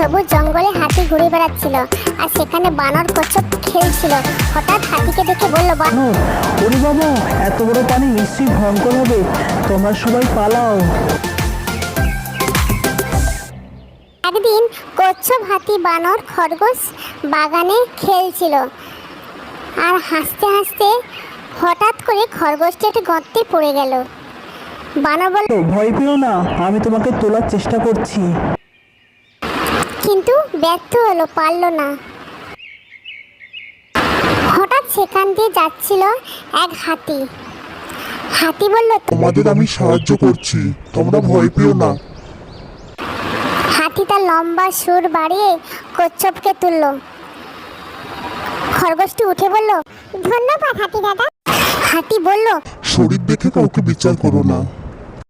সবুজ জঙ্গলে হাতি ঘুরে বেড়াচ্ছিল আর সেখানে বানর কচ্ছপ খেলছিল। হঠাৎ হাতিকে দেখে বলল, বানর, ওরে বাবা, এত বড় পানি নিশ্চয়ই ভয়ঙ্কর হবে, তোমরা সবাই পালাও। একদিন কচ্ছপ, হাতি, বানর, খরগোশ বাগানে খেলছিল আর হাসতে হাসতে হঠাৎ করে খরগোশটা একটা গর্তে পড়ে গেল। বানর বলল, ভয় পেও না, আমি তোমাকে তোলার চেষ্টা করছি। কিন্তু ব্যর্থ হলো, পারল না। হঠাৎ সেখান দিয়ে যাচ্ছিল এক হাতি। হাতি বলল, তোমাদের আমি সাহায্য করছি, তোমরা ভয় পেও না। হাতি তার লম্বা সুর বাড়িয়ে কচ্ছপকে তুলল। খরগোশটি উঠে বলল, ধন্যবাদ হাতি দাদা। হাতি বলল, শরীর দেখে কাউকে বিচার করো না।